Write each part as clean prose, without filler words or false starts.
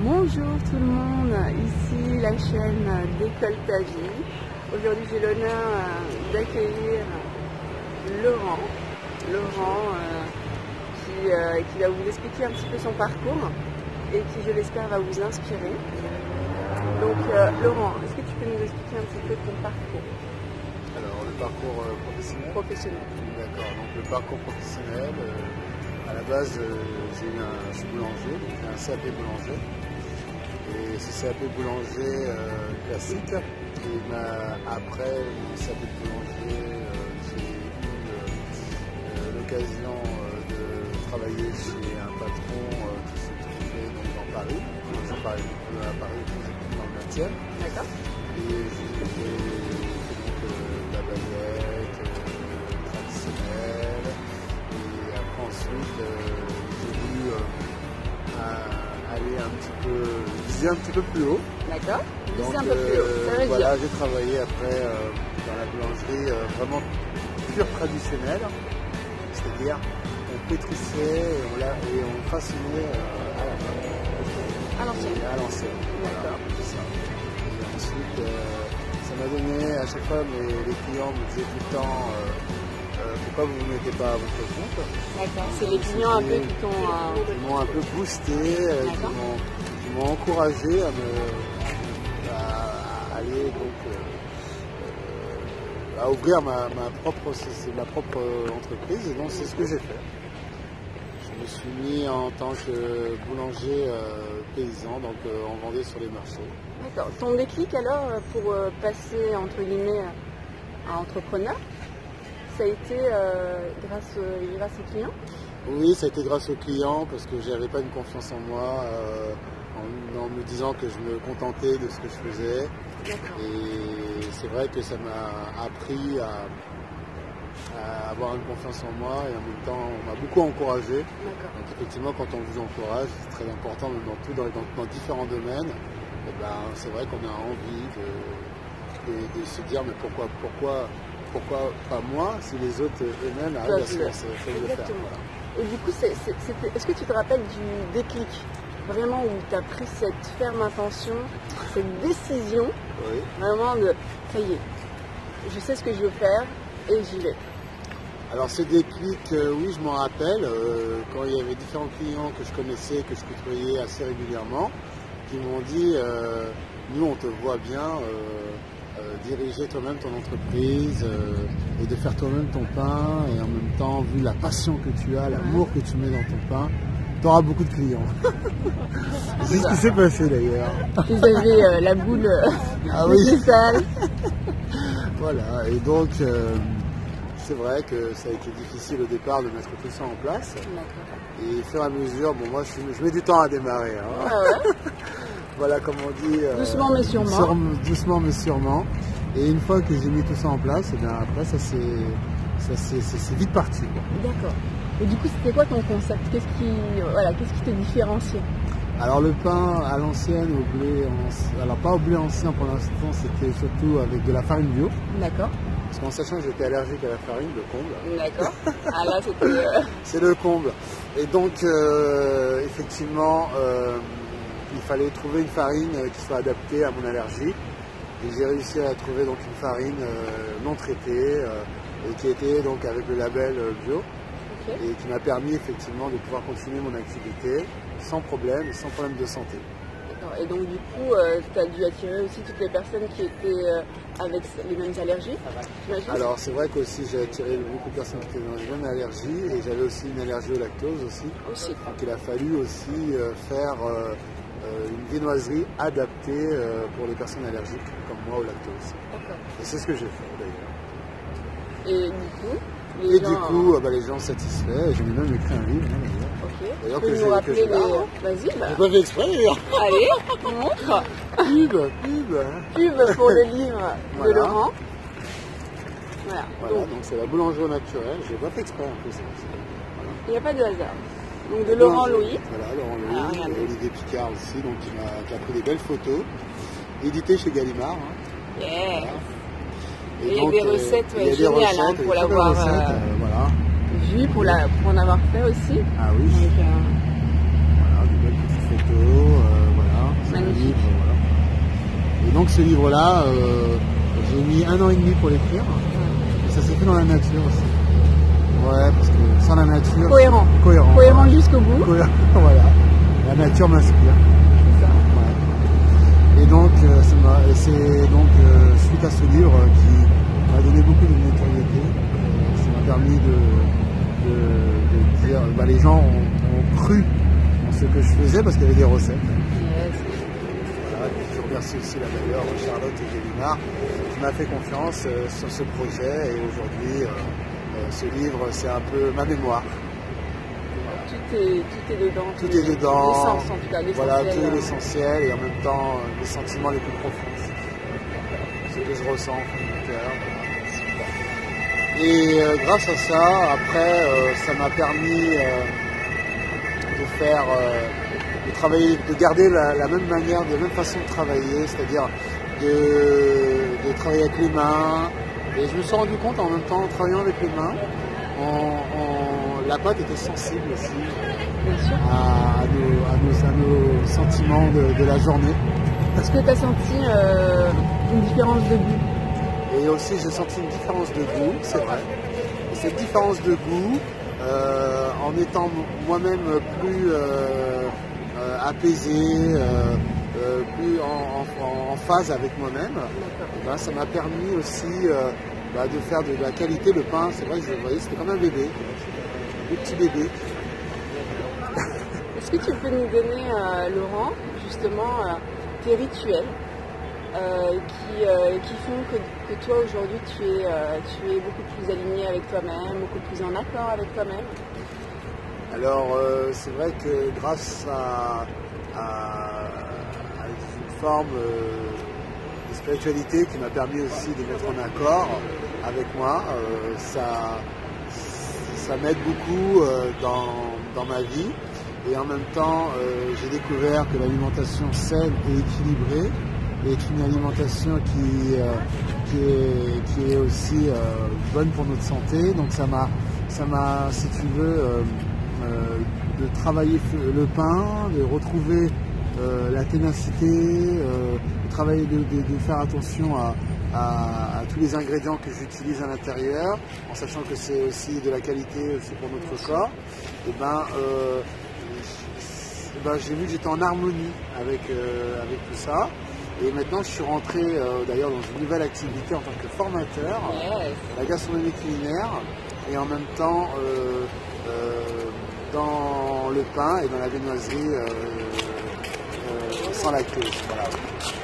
Bonjour tout le monde, ici la chaîne d'École Ta Vie. Aujourd'hui j'ai l'honneur d'accueillir Laurent qui va vous expliquer un petit peu son parcours et qui, je l'espère, va vous inspirer. Donc Laurent, est-ce que tu peux nous expliquer un petit peu ton parcours? Alors le parcours professionnel. D'accord, donc le parcours professionnel, à la base je suis boulanger, donc j'ai un CAP boulanger. Et ce CAP boulanger classique, et après mon CAP de boulanger, j'ai eu l'occasion de travailler chez un patron qui se trouvait donc dans Paris. Je parlais à Paris dans le 20e. D'accord. Et j'ai fait donc la baguette traditionnelle. Et après ensuite j'ai voulu aller viser un petit peu plus haut. D'accord. Donc, Viser un peu plus haut. Ça veut voilà, dire j'ai travaillé après dans la boulangerie vraiment pure traditionnelle, c'est-à-dire on pétrissait et on façonnait à la main. à l'ancienne. À l'ancienne. D'accord. Voilà, c'est ça. Et ensuite, ça m'a donné à chaque fois, les clients me disaient tout le temps pourquoi vous ne vous mettez pas à votre compte. D'accord. C'est les clients un peu qui m'ont un peu boosté, qui m'ont encouragé à aller donc à ouvrir ma propre entreprise, et donc c'est ce que j'ai fait. Je me suis mis en tant que boulanger paysan, donc on vendait sur les marchés. D'accord. Ton déclic alors pour passer entre guillemets à entrepreneur, ça a été grâce aux clients? Oui, ça a été grâce aux clients parce que j'avais pas une confiance en moi, en me disant que je me contentais de ce que je faisais. D'accord. Et c'est vrai que ça m'a appris à avoir une confiance en moi, et en même temps on m'a beaucoup encouragé. D'accord. Donc effectivement, quand on vous encourage, c'est très important, même dans différents domaines. Et ben, c'est vrai qu'on a envie de se dire mais pourquoi pas moi, si les autres eux-mêmes arrivent à se le faire. Voilà. Et du coup, est-ce que tu te rappelles du déclic, vraiment, où tu as pris cette ferme intention, cette décision, Oui. vraiment de ça y est, je sais ce que je veux faire et j'y vais? Alors ce déclic, oui, je m'en rappelle, quand il y avait différents clients que je connaissais, que je côtoyais assez régulièrement, qui m'ont dit nous on te voit bien diriger toi-même ton entreprise et de faire toi-même ton pain, et en même temps, vu la passion que tu as, l'amour que tu mets dans ton pain, tu auras beaucoup de clients. C'est ce qui s'est passé d'ailleurs. Vous avez la boule de cristal. Voilà, et donc c'est vrai que ça a été difficile au départ de mettre tout ça en place. Et au fur et à mesure, bon, moi je mets du temps à démarrer. Hein. Ah ouais. Voilà, comme on dit. Doucement mais sûrement. Doucement mais sûrement. Et une fois que j'ai mis tout ça en place, et bien après ça c'est vite parti. D'accord. Et du coup, c'était quoi ton concept? Qu'est-ce qui te différenciait? Alors le pain à l'ancienne, au blé alors pas au blé ancien pour l'instant, c'était surtout avec de la farine bio. D'accord. Parce qu'en sachant que j'étais allergique à la farine, le comble. D'accord. Ah là, c'était... C'est le comble. Et donc, effectivement, il fallait trouver une farine qui soit adaptée à mon allergie. Et j'ai réussi à trouver donc une farine non traitée et qui était donc avec le label bio. Okay. Et qui m'a permis effectivement de pouvoir continuer mon activité sans problème de santé. D'accord. Et donc du coup, tu as dû attirer aussi toutes les personnes qui étaient avec les mêmes allergies, j'imagine? Alors c'est vrai qu'aussi j'ai attiré beaucoup de personnes qui étaient dans les mêmes allergies, et j'avais aussi une allergie au lactose aussi. Donc il a fallu aussi faire une viennoiserie adaptée pour les personnes allergiques comme moi au lactose. D'accord. Et c'est ce que j'ai fait Et d'ailleurs. du coup les gens satisfaits, et j'en ai même écrit un livre. Ok. D'ailleurs, tu peux nous rappeler les... Vas-y, j'ai pas fait exprès d'ailleurs. Allez, montre. Pub pour le livre de Laurent. Voilà. Donc c'est la boulangerie naturelle. J'ai pas fait exprès en plus. Il n'y a pas de hasard. Donc de Laurent Louis. Voilà, Laurent Louis, et Olivier Picard aussi, donc qui a pris des belles photos. Édité chez Gallimard. Hein. Yeah. Voilà. Et il y a des recettes géniales pour l'avoir vu, pour en avoir fait aussi. Ah oui. Donc, voilà, des belles petites photos, voilà, donc ce livre-là, j'ai mis 1 an et demi pour l'écrire. Et ça s'est fait dans la nature aussi. Ouais, parce que sans la nature... Cohérent. Cohérent jusqu'au bout. Voilà. La nature m'inspire. C'est ça. Ouais. Et donc, c'est donc suite à ce livre qui m'a donné beaucoup de notoriété. Ça m'a permis de dire... les gens ont cru en ce que je faisais parce qu'il y avait des recettes. Yes. Voilà. Et je remercie aussi d'ailleurs Charlotte et Gélinard qui m'a fait confiance sur ce projet. Et aujourd'hui... ce livre, c'est un peu ma mémoire. Tout est dedans. Tout est dedans. L'essence, en tout cas. Voilà, tout l'essentiel et en même temps les sentiments les plus profonds. Ce que je ressens au fond de mon cœur. Et grâce à ça, après, ça m'a permis de travailler, de garder la même manière, la même façon de travailler, c'est-à-dire de travailler avec les mains. Et je me suis rendu compte en même temps, en travaillant avec les mains, la pâte était sensible aussi à nos sentiments de la journée. Est-ce que tu as senti une différence de goût? Et aussi j'ai senti une différence de goût, c'est vrai. Et cette différence de goût, en étant moi-même plus apaisé, plus en phase avec moi-même, ça m'a permis aussi de faire de la qualité. Le pain, c'est vrai que je voyais, c'était comme un bébé, un petit bébé. Est-ce que tu peux nous donner, Laurent, justement, tes rituels qui font que toi aujourd'hui tu es beaucoup plus aligné avec toi-même, beaucoup plus en accord avec toi-même? Alors c'est vrai que grâce à une forme de spiritualité qui m'a permis aussi de mettre en accord avec moi, ça m'aide beaucoup dans ma vie. Et en même temps, j'ai découvert que l'alimentation saine et équilibrée est une alimentation qui est aussi bonne pour notre santé. Donc ça m'a, si tu veux, de travailler le pain, de retrouver la ténacité, de travailler, de faire attention à tous les ingrédients que j'utilise à l'intérieur, en sachant que c'est aussi de la qualité aussi pour notre corps. J'ai vu que j'étais en harmonie avec tout ça. Et maintenant, je suis rentré d'ailleurs dans une nouvelle activité en tant que formateur, la gastronomie culinaire, et en même temps dans le pain et dans la viennoiserie sans lactose. Voilà.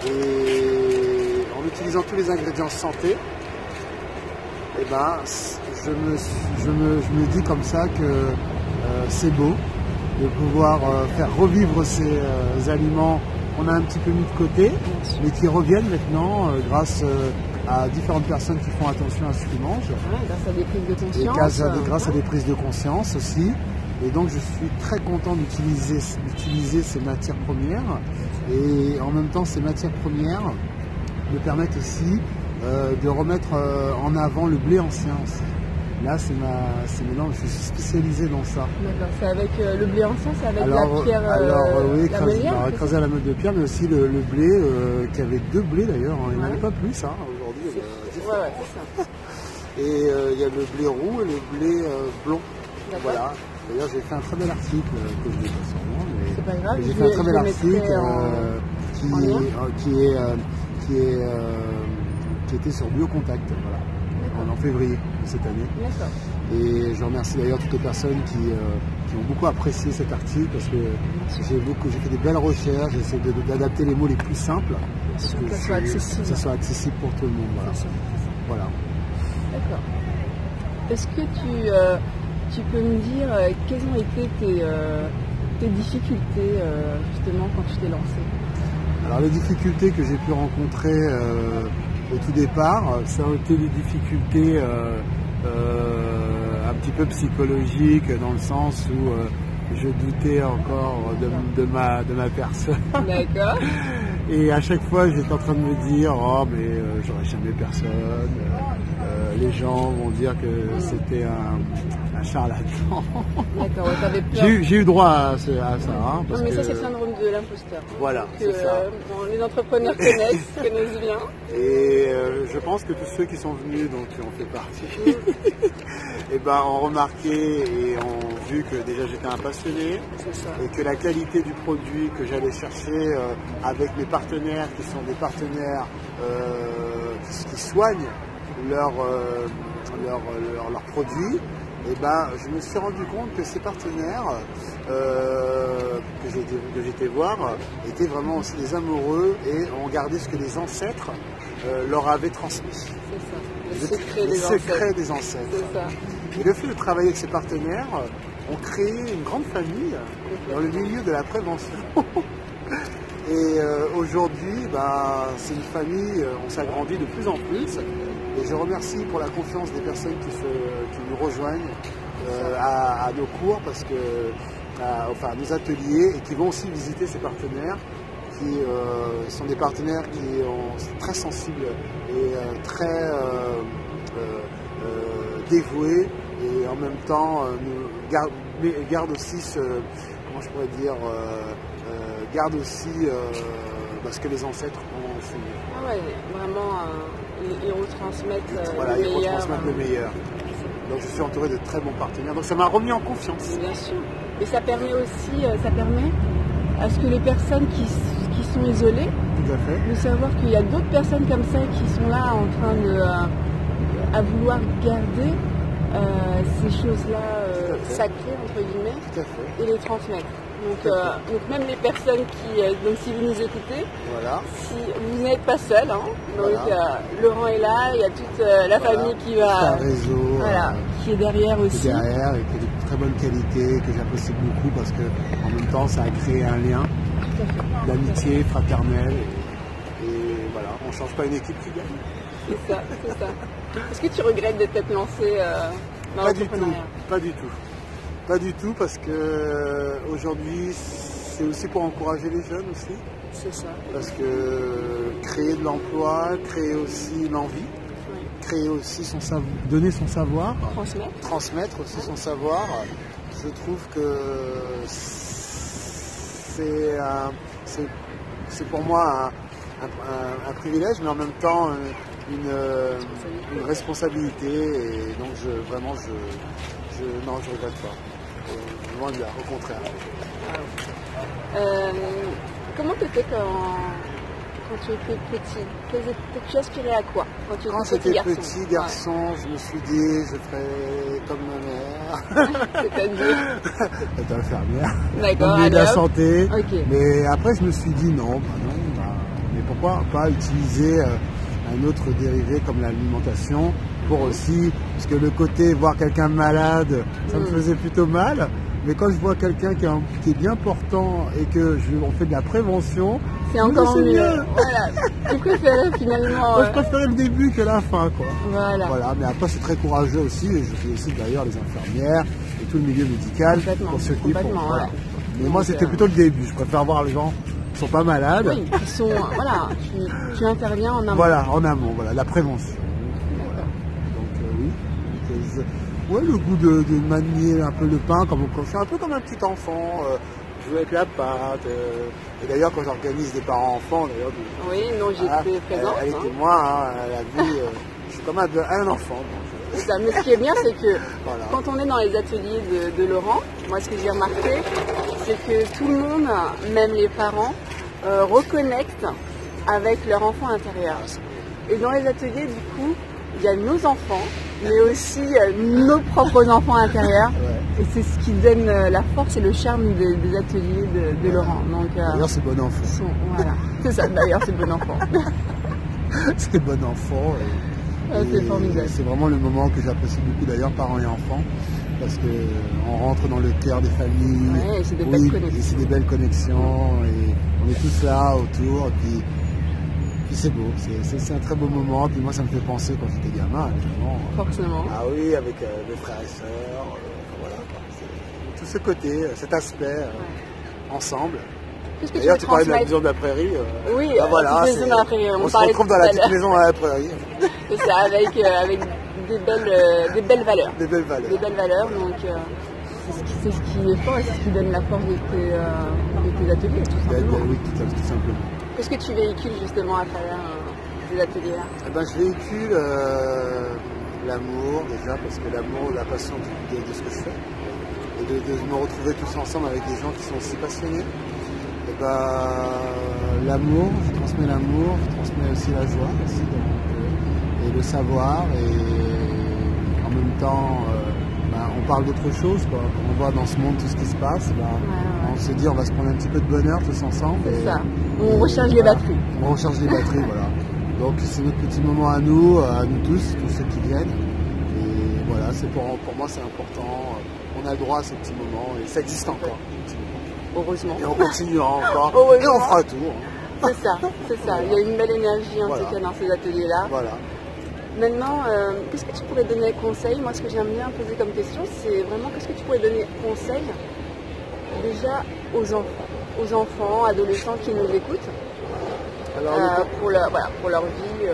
Et en utilisant tous les ingrédients santé, je me dis comme ça que c'est beau de pouvoir faire revivre ces aliments qu'on a un petit peu mis de côté, mais qui reviennent maintenant grâce à différentes personnes qui font attention à ce qu'ils mangent. Grâce à des prises de conscience. Et grâce à des prises de conscience aussi. Et donc je suis très content d'utiliser ces matières premières. Et en même temps, ces matières premières me permettent aussi de remettre en avant le blé ancien aussi. Là, c'est maintenant, je suis spécialisé dans ça. D'accord, c'est avec le blé ancien, c'est avec la pierre oui, écrasé à la meule de pierre, mais aussi le blé, qui avait 2 blés d'ailleurs, il n'y en avait pas plus aujourd'hui. C'est ça. Et il y a le blé roux et le blé blond. Voilà. D'ailleurs, j'ai fait un très bel article que je n'ai pas sur moi, mais c'est pas grave, j'ai fait un très bel article qui était sur Biocontact. Voilà. En février de cette année. Et je remercie d'ailleurs toutes les personnes qui ont beaucoup apprécié cet article parce que j'ai fait des belles recherches, j'ai essayé d'adapter les mots les plus simples pour que ça soit accessible pour tout le monde. Voilà. D'accord. Est-ce que tu peux me dire quelles ont été tes difficultés justement quand tu t'es lancé? Alors les difficultés que j'ai pu rencontrer au tout départ, ça a été des difficultés un petit peu psychologiques, dans le sens où je doutais encore de ma personne. D'accord. Et à chaque fois, j'étais en train de me dire, j'aurai jamais personne. Les gens vont dire que c'était un charlatan. D'accord, t'avais peur. J'ai eu droit à ça. Non, mais ça, c'est le syndrome de l'imposteur. Voilà, Donc, c'est ça. Les entrepreneurs connaissent bien. Et je pense que tous ceux qui sont venus, donc qui ont fait partie, et ben, ont remarqué et ont vu que déjà j'étais un passionné et que la qualité du produit que j'allais chercher avec mes partenaires, qui sont des partenaires qui soignent leurs produits, et ben, je me suis rendu compte que ces partenaires que j'étais voir étaient vraiment aussi des amoureux et ont gardé ce que les ancêtres leur avaient transmis. C'est ça, le secret des ancêtres. C'est ça. Et le fait de travailler avec ces partenaires ont créé une grande famille dans le milieu de la prévention. Et aujourd'hui, c'est une famille, on s'agrandit de plus en plus. Et je remercie pour la confiance des personnes qui nous rejoignent à nos cours, parce que, à nos ateliers, et qui vont aussi visiter ces partenaires, qui sont des partenaires qui sont très sensibles et très dévoués, et en même temps gardent aussi garde aussi ce que les ancêtres ont enseigné. Ah ouais, vraiment, ils retransmettent le meilleur. Donc je suis entouré de très bons partenaires. Donc ça m'a remis en confiance. Bien sûr. Et ça permet aussi, à ce que les personnes qui sont isolées, tout à fait, de savoir qu'il y a d'autres personnes comme ça qui sont là en train à vouloir garder ces choses-là sacrées, entre guillemets, tout à fait, et les transmettre. Donc même les personnes donc si vous nous écoutez, si vous n'êtes pas seul, hein, donc Laurent est là, il y a toute la famille qui va, un réseau, qui est derrière aussi, et qui est de très bonne qualité, que j'apprécie beaucoup, parce que en même temps ça a créé un lien d'amitié fraternelle, et voilà, on ne change pas une équipe qui gagne. C'est ça. Est-ce que tu regrettes de t'être lancé dans l'entrepreneuriat? Pas du tout, parce que aujourd'hui c'est aussi pour encourager les jeunes aussi. C'est ça. Parce que créer de l'emploi, créer aussi l'envie, créer aussi donner son savoir, transmettre aussi son savoir. Je trouve que c'est pour moi un privilège, mais en même temps une responsabilité. Et donc je regrette pas. Loin de là, au contraire. Comment tu étais quand tu étais petit? Tu aspirais à quoi quand j'étais petit garçon, je me suis dit je ferais comme ma mère. C'est-à-dire être infirmière. D'accord. Dans de la santé. Okay. Mais après je me suis dit non, mais pourquoi pas utiliser un autre dérivé comme l'alimentation pour aussi, parce que le côté voir quelqu'un malade, ça me faisait plutôt mal. Mais quand je vois quelqu'un qui est bien portant et on fait de la prévention, c'est encore mieux. Voilà. Tu préférais finalement. Moi, je préférais le début que la fin, quoi. Voilà. Mais après, c'est très courageux aussi. Et je félicite d'ailleurs les infirmières et tout le milieu médical pour ceux qui font. Voilà. Mais moi, c'était plutôt le début. Je préfère voir les gens qui sont pas malades. Oui, qui sont. Voilà. Tu interviens en amont. Voilà, en amont. Voilà, la prévention. Voilà. Donc oui. Ouais, le goût de manier un peu le pain, je suis un peu comme un petit enfant, jouer avec la pâte. Et d'ailleurs, quand j'organise des parents-enfants, d'ailleurs, j'étais présente. Elle était moi, elle a vu, je suis comme un enfant. C'est ça. Mais ce qui est bien, c'est que quand on est dans les ateliers de Laurent, moi, ce que j'ai remarqué, c'est que tout le monde, même les parents, reconnectent avec leur enfant intérieur. Et dans les ateliers, du coup, il y a nos enfants, mais aussi nos propres enfants intérieurs. Et c'est ce qui donne la force et le charme des ateliers de Laurent. D'ailleurs, c'est bon enfant. Voilà, c'est ça, d'ailleurs, c'est bon enfant. C'est bon enfant. C'est formidable. C'est vraiment le moment que j'apprécie beaucoup, d'ailleurs, parents et enfants, parce qu'on rentre dans le cœur des familles. Ouais, c'est des belles connexions. C'est des belles connexions, et on est tous là autour. Et puis c'est beau, c'est un très beau moment. Puis moi, ça me fait penser quand j'étais gamin, évidemment. Forcément. Ah oui, avec mes frères et sœurs. Voilà. Tout ce côté, cet aspect ensemble. D'ailleurs, tu parlais de la maison de la prairie. Oui, la maison de la prairie. On se retrouve dans la petite maison à la prairie. C'est ça, avec des belles valeurs. Des belles valeurs. Donc, c'est ce qui est fort et c'est ce qui donne la force de tes ateliers, tout simplement. Oui, tout simplement. Qu'est-ce que tu véhicules justement à travers ces ateliers-là? Je véhicule l'amour déjà, parce que l'amour, la passion de ce que je fais. Et de me retrouver tous ensemble avec des gens qui sont aussi passionnés. L'amour, je transmets l'amour, je transmets aussi la joie aussi, et le savoir, et en même temps on parle d'autre chose, quoi. Quand on voit dans ce monde tout ce qui se passe, on se dit on va se prendre un petit peu de bonheur tous ensemble. C'est ça, on recharge les batteries. On recharge les batteries, voilà. Donc c'est notre petit moment à nous tous ceux qui viennent. Et voilà, pour moi c'est important, on a le droit à ces petits moments et ça existe encore. Heureusement. Et on continuera encore. Et on fera tout. C'est ça. Il y a une belle énergie en tout cas dans ces ateliers-là. Voilà. Maintenant, qu'est-ce que tu pourrais donner conseil? Moi, ce que j'aime bien poser comme question, c'est vraiment qu'est-ce que tu pourrais donner conseil déjà aux enfants, adolescents qui nous écoutent, pour leur vie.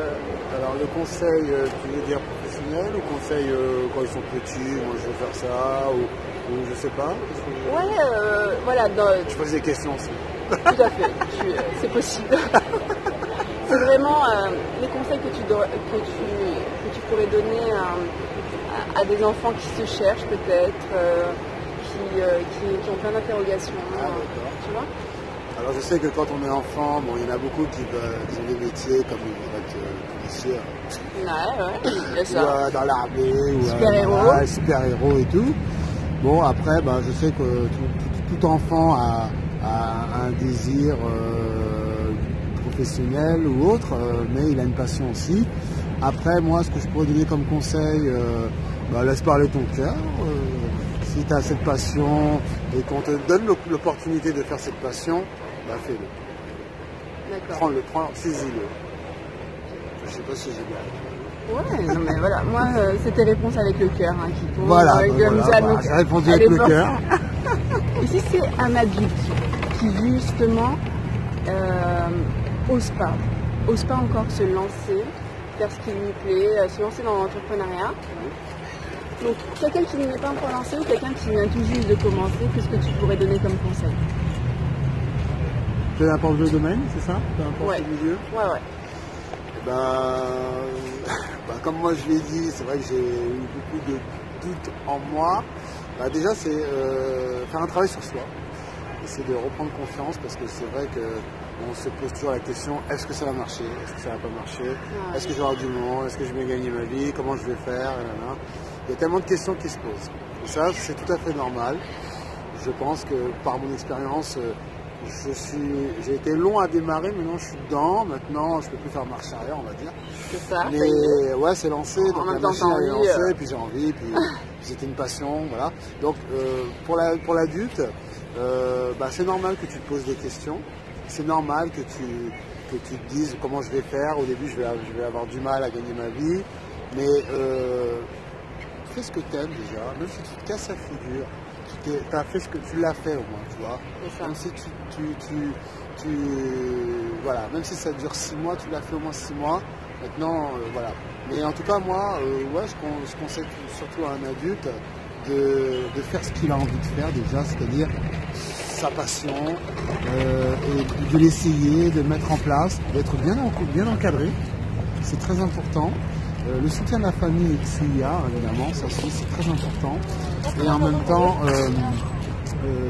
Alors le conseil, tu veux dire professionnel ou conseil quand ils sont petits, moi je veux faire ça, ou je sais pas? Voilà. Je pose des questions aussi. Tout à fait, c'est possible. C'est vraiment les conseils que tu pourrais donner à des enfants qui se cherchent peut-être, qui ont plein d'interrogations. Tu vois? Alors je sais que quand on est enfant, il y en a beaucoup qui ont des métiers comme policier, ou dans l'armée, ou super-héros et tout. Bon, après, je sais que tout enfant a un désir professionnel ou autre, mais il a une passion aussi. Après, moi, ce que je pourrais donner comme conseil, laisse parler ton cœur. Si tu as cette passion et qu'on te donne l'opportunité de faire cette passion, fais-le. D'accord. Prends, saisis-le. Je sais pas si j'ai bien. Ouais, non mais voilà, moi c'était réponse avec le cœur qui tombe. J'ai répondu avec le cœur. Ici c'est un adulte qui justement ose pas encore se lancer, faire ce qui lui plaît, se lancer dans l'entrepreneuriat. Donc quelqu'un qui n'est pas encore lancé ou quelqu'un qui vient tout juste de commencer, qu'est-ce que tu pourrais donner comme conseil? Peu importe le domaine, c'est ça? Peu importe le milieu? Ouais. Comme moi je l'ai dit, c'est vrai que j'ai eu beaucoup de doutes en moi. Déjà c'est faire un travail sur soi, essayer de reprendre confiance, parce que c'est vrai qu'on se pose toujours la question, est-ce que ça va marcher, est-ce que ça va pas marcher, est-ce que je vais avoir du monde, est-ce que je vais gagner ma vie, comment je vais faire, Il y a tellement de questions qui se posent. Et ça c'est tout à fait normal. Je pense que par mon expérience, j'ai été long à démarrer, maintenant je suis dedans, maintenant je peux plus faire marche arrière, on va dire. C'est ça. Mais c'est lancé, donc la machine est lancée, puis j'ai envie, puis c'était une passion, voilà. Donc pour l'adulte, c'est normal que tu te poses des questions, c'est normal que tu te dises comment je vais faire. Au début je vais avoir du mal à gagner ma vie, mais fais ce que tu aimes déjà, même si tu te casses la figure. T'as fait ce que tu l'as fait au moins, tu vois. Même si même si ça dure 6 mois, tu l'as fait au moins 6 mois. Maintenant, voilà. Mais en tout cas, moi, je conseille surtout à un adulte de faire ce qu'il a envie de faire déjà, c'est-à-dire sa passion, et de l'essayer, de le mettre en place, d'être bien encadré. C'est très important. Le soutien de la famille, s'il y a, évidemment, ça aussi, c'est très important. Et en même temps,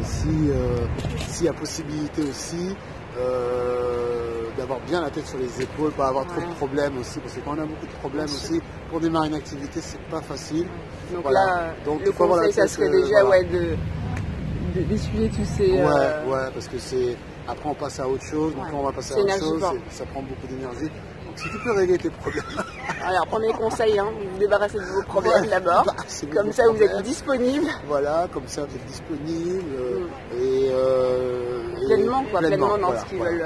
s'il y a possibilité aussi d'avoir bien la tête sur les épaules, pas avoir trop de problèmes aussi, parce que quand on a beaucoup de problèmes aussi, pour démarrer une activité, c'est pas facile. Donc là, le conseil, ça serait déjà d'essuyer tous ces... parce que après on passe à autre chose, donc là on va passer à autre chose, ça prend beaucoup d'énergie. Donc si tu peux régler tes problèmes... Alors, premier conseil, vous débarrassez de vos problèmes d'abord, comme ça vous êtes disponible. Voilà, comme ça vous êtes disponible, pleinement dans ce qu'ils veulent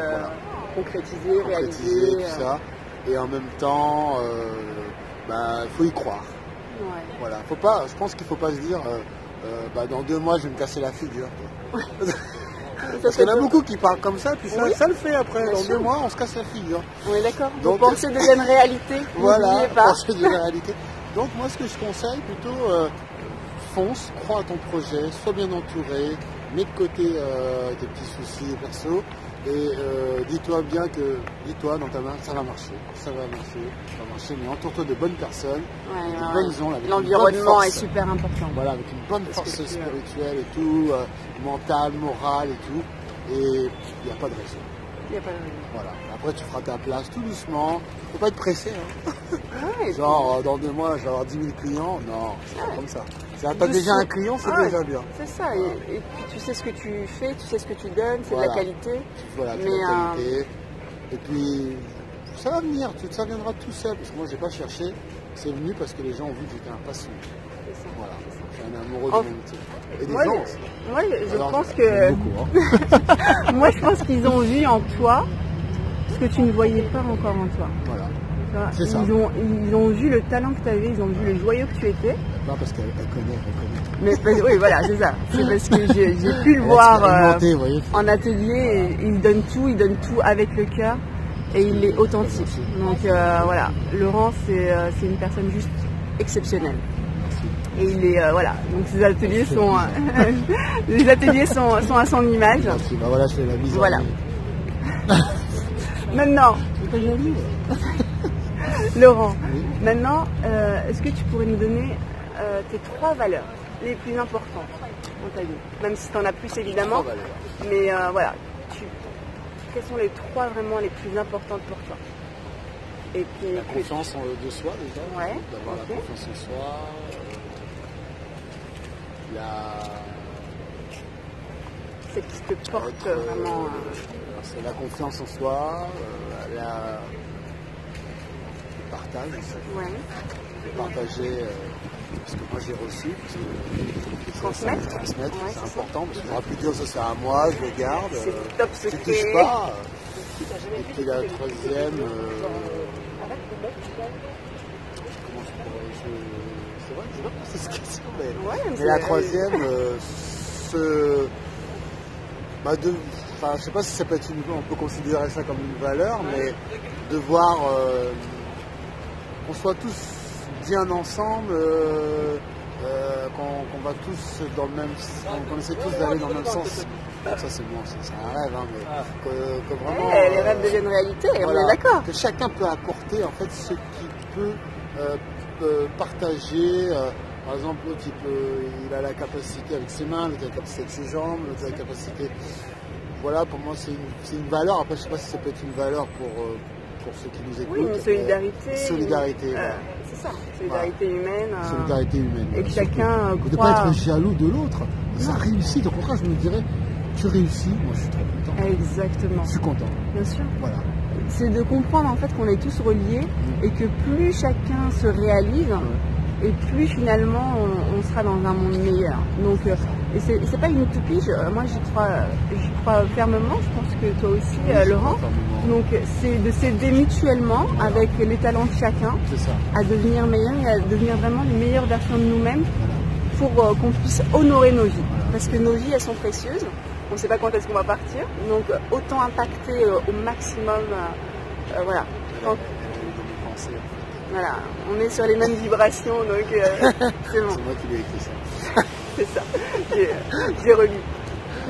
concrétiser, réaliser. Tout ça. Et en même temps, faut y croire. Voilà, je pense qu'il ne faut pas se dire, dans 2 mois je vais me casser la figure. Parce qu'il y en a beaucoup qui parlent comme ça, puis ça le fait après. Dans 2 mois, on se casse la figure. Oui, d'accord. Donc, pensée devienne réalité. Voilà, pensée devient réalité. Donc, moi, ce que je conseille plutôt, fonce, crois à ton projet, sois bien entouré, mets de côté tes petits soucis perso et dis-toi bien que, dis-toi dans ta main, ça va marcher, mais entoure-toi de bonnes personnes, de bonnes gens. L'environnement est super important. Voilà, avec une bonne force spirituelle et tout, mentale, morale et tout, et il n'y a pas de raison. Il n'y a pas de raison. Voilà. Après, tu feras ta place tout doucement. Faut pas être pressé. Hein. Ouais, genre, dans 2 mois, je vais avoir 10 000 clients. Non, c'est pas comme ça. Si tu as déjà un client, c'est déjà bien. C'est ça. Et puis, tu sais ce que tu fais, tu sais ce que tu donnes, c'est de la qualité. Voilà, de la qualité. Et puis, ça va venir. Ça viendra tout seul. Parce que moi, j'ai pas cherché. C'est venu parce que les gens ont vu que j'étais un passionné. C'est ça. Voilà. Je suis un amoureux de mon métier. Et des gens aussi. Moi, je pense que... Beaucoup, hein. Moi, je pense qu'ils ont vu en toi ce que tu ne voyais pas encore en toi. Voilà. C'est ça. Ils ont vu le talent que tu avais, ils ont vu le joyeux que tu étais. Non, parce qu'elle connaît. Mais, oui, voilà, c'est ça. C'est parce que j'ai pu le voir en atelier. Et il donne tout avec le cœur et il est authentique. Donc voilà, Laurent, c'est une personne juste exceptionnelle. Et il est voilà, donc ces ateliers sont les ateliers sont à son image. Merci. Bah voilà, je fais la mise. Voilà. Maintenant, Laurent, oui. Maintenant, est-ce que tu pourrais nous donner tes 3 valeurs les plus importantes dans ta vie? Même si tu en as plus évidemment, mais voilà, quelles sont les 3 vraiment les plus importantes pour toi? Et puis, la confiance de soi déjà, ouais, d'avoir la confiance en soi, c'est qui te porte vraiment. C'est la confiance en soi, le partage en fait. Ouais. Partager ce que moi j'ai reçu, transmettre, ouais, c'est important, parce que plus dur ça sert à moi, je le garde. C'est top secret. Tu touches pas. Et puis la 3e, comment je pourrais, c'est vrai que je vais pas penser cette question, mais la 3e, je sais pas si ça peut être on peut considérer ça comme une valeur, mais de voir qu'on soit tous bien ensemble, qu'on va tous dans le même sens, qu'on essaie tous d'aller dans le même sens. Ça c'est bon, c'est un rêve, hein, mais que vraiment. Les rêves deviennent réalité, on est d'accord. Que chacun peut apporter en fait ce qu'il peut partager. Par exemple, l'autre il a la capacité avec ses mains, l'autre a la capacité avec ses jambes, l'autre a la capacité. Voilà, pour moi c'est une valeur. Après, je ne sais pas si ça peut être une valeur pour ceux qui nous écoutent. Oui, une solidarité. Solidarité. C'est ça, solidarité humaine. Solidarité humaine. Et que chacun croit. De ne pas être jaloux de l'autre. Ça réussit. Au contraire, je me dirais, tu réussis, moi je suis trop content. Exactement. Je suis content. Bien sûr. Voilà. C'est de comprendre en fait qu'on est tous reliés et que plus chacun se réalise, et plus finalement on sera dans un monde meilleur. Donc, et c'est pas une utopie, moi j'y crois fermement, je pense que toi aussi, Laurent. Donc c'est de s'aider mutuellement avec les talents de chacun à devenir meilleur et à devenir vraiment les meilleures versions de nous-mêmes pour qu'on puisse honorer nos vies. Parce que nos vies elles sont précieuses, on ne sait pas quand est-ce qu'on va partir, donc autant impacter au maximum, voilà. Voilà, on est sur les mêmes vibrations, donc c'est bon. C'est moi qui l'ai écrit ça. C'est ça, j'ai relu.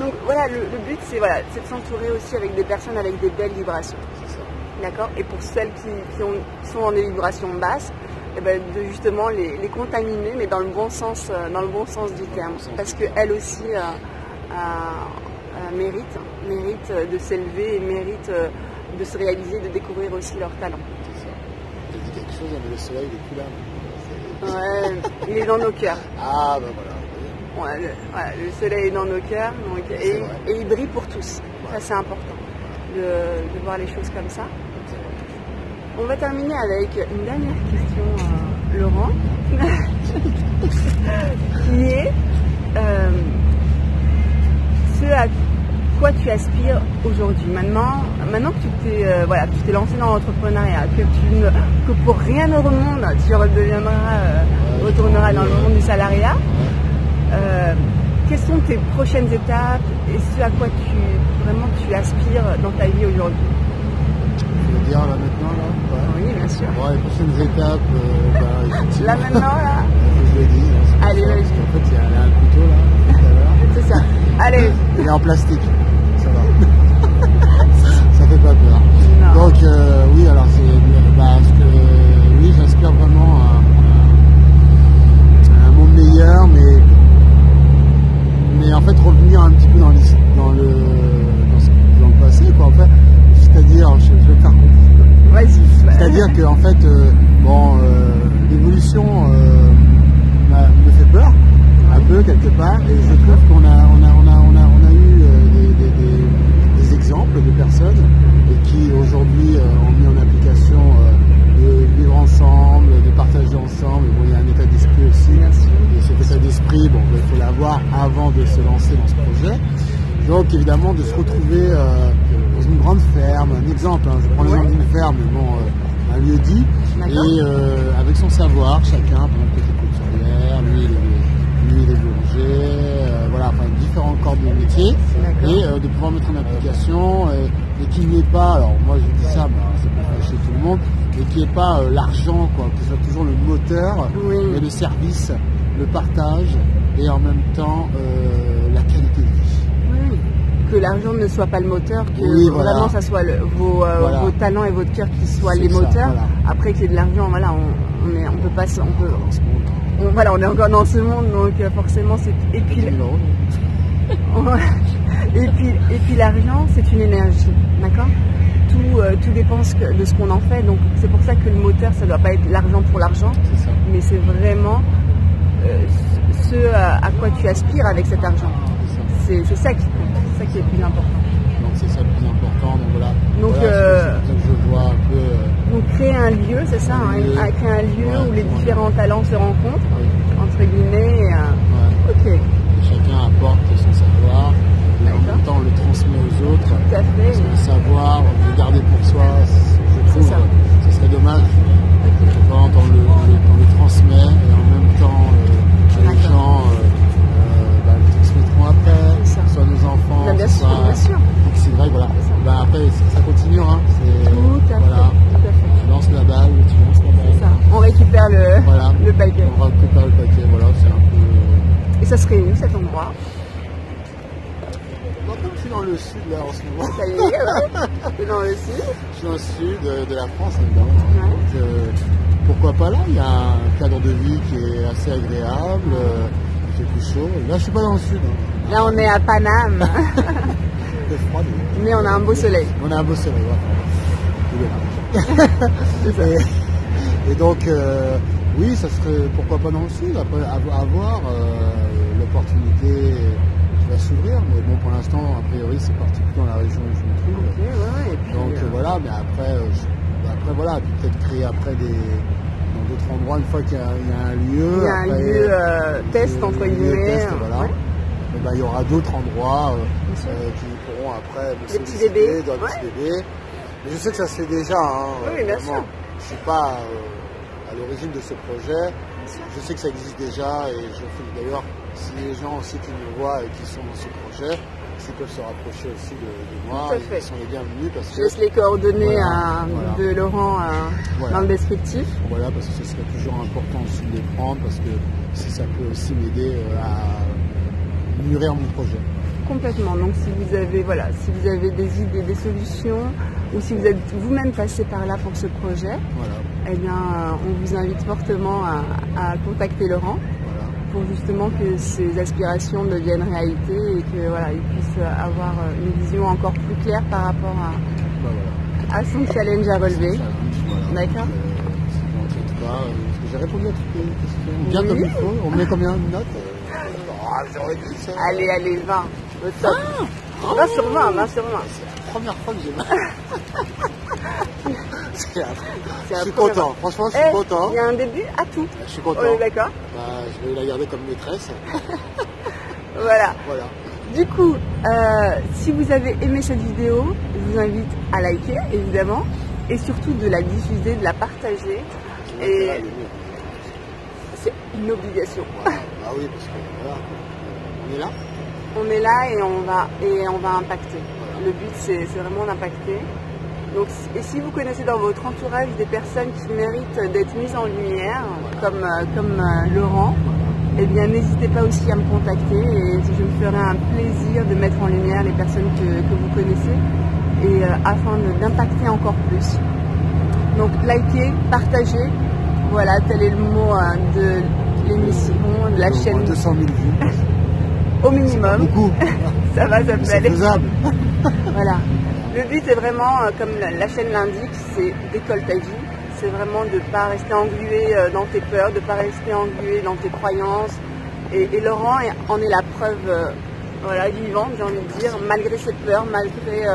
Donc voilà, le but c'est de s'entourer aussi avec des personnes avec des belles vibrations. C'est ça. D'accord. Et pour celles qui sont dans des vibrations basses, de justement les contaminer, mais dans le bon sens du terme. Parce qu'elles aussi méritent de s'élever et méritent de se réaliser, de découvrir aussi leurs talents. J'ai dit quelque chose, mais le soleil n'est plus là. Ouais, il est dans nos cœurs. Ah, ben voilà. Le soleil est dans nos cœurs, donc, et il brille pour tous. Ouais. Ça, c'est important de voir les choses comme ça. On va terminer avec une dernière question, Laurent, qui est ce à quoi tu aspires aujourd'hui. Maintenant que tu t'es lancé dans l'entrepreneuriat, que pour rien au monde tu retourneras dans le monde du salariat, quelles sont tes prochaines étapes et ce à quoi tu aspires dans ta vie aujourd'hui? Je veux dire là maintenant là. Oui, bien sûr. Les prochaines étapes, là maintenant là. Je le dis. Allez, vas-y. En fait, il y a un couteau là, tout à l'heure. C'est ça. Allez. Il est en plastique. Ça va. Ça fait pas peur. Non. Donc, oui, alors oui, j'inspire vraiment un monde meilleur, mais en fait revenir un petit peu dans le passé, quoi. En fait, c'est-à-dire, je vais te faire comprendre. Vas-y. C'est-à-dire que en fait, l'évolution me fait peur, un peu quelque part, et je trouve qu'on a eu des exemples de personnes qui aujourd'hui ont mis en application de vivre ensemble, de partager ensemble. Bon, il y a un état d'esprit aussi, et cet état d'esprit, bon, il faut l'avoir avant de se lancer dans ce projet. Donc évidemment de se retrouver dans une grande ferme, un exemple, hein, je prends l'exemple d'une ferme, mais bon, un lieu dit, et avec son savoir, chacun, par exemple, côté couturière, lui il est boulanger, voilà, enfin différents corps de métier, et de pouvoir mettre en application, et qu'il n'y ait pas, alors moi je dis ça, mais c'est pour fâcher tout le monde, et qu'il n'y ait pas l'argent, quoi, que ce soit toujours le moteur, mais le service, le partage, et en même temps la qualité de vie. Que l'argent ne soit pas le moteur, que vraiment ça soit vos talents et votre cœur qui soient les moteurs. Après qu'il y ait de l'argent, voilà, on peut pas, voilà, on est encore dans ce monde, donc forcément c'est. Et puis l'argent, c'est une énergie, d'accord. Tout dépend de ce qu'on en fait. Donc c'est pour ça que le moteur, ça doit pas être l'argent pour l'argent, mais c'est vraiment ce à quoi tu aspires avec cet argent. C'est ça qui compte. C'est ça qui est le plus important. Donc c'est ça le plus important. Donc voilà. Donc je vois un peu. Donc créer un lieu, c'est ça, créer un lieu où les différents talents se rencontrent, entre guillemets. Ok. Et chacun apporte son savoir et en même temps on le transmet aux autres. Tout à fait. Parce que le savoir, le garder pour soi, je trouve, ce serait dommage. Quand on le transmet et en même temps les gens le transmettront après, soit nos enfants, bien sûr. Donc c'est vrai, voilà. Après ça continue, hein. Tout à fait. Tu lances la balle, tu lances la balle. C'est ça. On récupère le paquet. On récupère le paquet, voilà, c'est un peu. Et ça serait où cet endroit? Comme je suis dans le sud là en ce moment. Ça y est, tu es dans le sud. Je suis dans le sud de la France, évidemment. Donc, pourquoi pas là? Il y a un cadre de vie qui est assez agréable, il fait plus chaud. Là, je suis pas dans le sud. Hein. Là, on est à Paname. C'est froid, mais on a un beau soleil. On a un beau soleil, voilà. Et donc, oui, ça serait pourquoi pas dans le sud, après avoir l'opportunité qui va s'ouvrir. Mais bon, pour l'instant, a priori, c'est parti plutôt dans la région où je me trouve. Et puis, donc voilà, mais après voilà, puis peut-être créer après dans d'autres endroits, une fois qu'il y a un lieu. Il y a un lieu test, entre guillemets. Voilà. Et il y aura d'autres endroits qui pourront après me solliciter dans des petits bébés. Mais je sais que ça se fait déjà. Hein, oui, bien sûr. Je ne suis pas à l'origine de ce projet. Je sais que ça existe déjà et je fais d'ailleurs, si les gens aussi qui me voient et qui sont dans ce projet, s'ils peuvent se rapprocher aussi de moi, ils sont les bienvenus. Parce que, je laisse les coordonnées de Laurent dans le descriptif. Voilà, parce que ce serait toujours important aussi de les prendre parce que ça peut aussi m'aider à mûrir mon projet. Complètement. Donc si vous avez des idées, des solutions, ou si vous êtes vous-même passé par là pour ce projet, eh bien, on vous invite fortement à contacter Laurent pour justement que ces aspirations deviennent réalité et que il puisse avoir une vision encore plus claire par rapport à son challenge à relever. D'accord. J'ai répondu à toutes les questions. Bien comme il faut. On met combien de notes? J'aurais dit ça. Allez, 20. Au top. 20 sur 20, 20 sur 20. C'est la première fois que j'ai mal. Je suis content. Franchement, je suis content. Il y a un début à tout. Je suis content. D'accord. Je vais la garder comme maîtresse. Voilà. Du coup, si vous avez aimé cette vidéo, je vous invite à liker, évidemment, et surtout de la diffuser, de la partager. Et c'est une obligation. Ah oui, parce que voilà, on est là. On est là et on va impacter. Le but, c'est vraiment d'impacter. Donc, et si vous connaissez dans votre entourage des personnes qui méritent d'être mises en lumière, comme Laurent, eh bien n'hésitez pas aussi à me contacter et je me ferai un plaisir de mettre en lumière les personnes que vous connaissez et afin d'impacter encore plus. Donc likez, partagez, voilà, tel est le mot de l'émission, de la chaîne. 200 000 vues. Au minimum. Beaucoup. Ça va, ça peut aller. C'est faisable. Voilà. Le but est vraiment, comme la chaîne l'indique, c'est d'école ta vie. C'est vraiment de ne pas rester englué dans tes peurs, de ne pas rester englué dans tes croyances. Et Laurent en est la preuve voilà, vivante, j'ai envie de dire, malgré ses peurs, malgré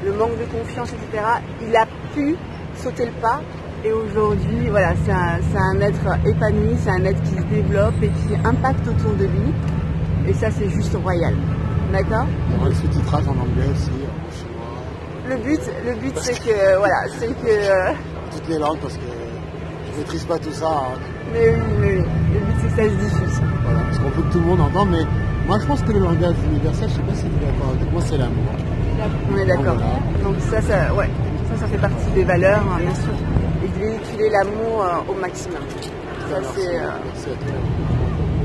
le manque de confiance, etc. Il a pu sauter le pas. Et aujourd'hui, voilà, c'est un être épanoui, c'est un être qui se développe et qui impacte autour de lui. Et ça, c'est juste royal. D'accord ? Il y aura le sous-titrage en anglais aussi, en chinois. Le but c'est que, voilà, c'est que... toutes les langues, parce que je ne maîtrise pas tout ça. Hein. Mais oui. Le but c'est que ça se diffuse. Voilà, parce qu'on peut que tout le monde entendre, mais moi je pense que le langage universel, je ne sais pas si tu es d'accord avec moi, c'est l'amour. On est d'accord. Voilà. Donc ça fait partie des valeurs, hein, bien sûr. Et de véhiculer l'amour au maximum. Ça c'est... Merci à toi.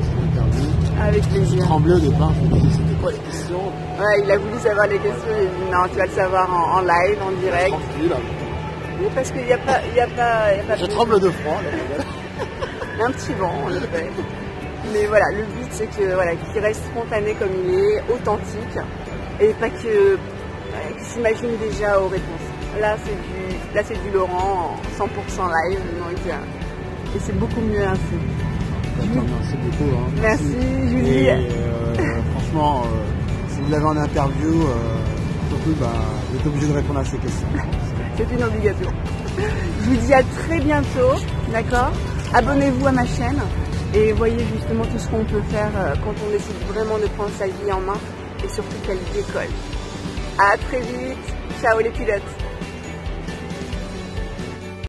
C'est interview. Avec plaisir. Je tremblais au départ, je me disais c'était quoi les questions. Ouais, il a voulu savoir les questions, il dit non, tu vas le savoir en live, en direct. Tranquille. Oui, parce qu'il n'y a pas Je tremble de froid. Là, un petit vent, en effet. Mais voilà, le but c'est que voilà, qu'il reste spontané comme il est, authentique, et pas qu'il s'imagine déjà aux réponses. Là c'est du Laurent en 100% live, donc et c'est beaucoup mieux ainsi. Merci beaucoup. Hein. Merci Julie. Et, franchement, si vous l'avez en interview, surtout, vous êtes obligé de répondre à ces questions. C'est une obligation. Je vous dis à très bientôt, d'accord ? Abonnez-vous à ma chaîne et voyez justement tout ce qu'on peut faire quand on décide vraiment de prendre sa vie en main et surtout qu'elle décolle. À très vite. Ciao les pilotes.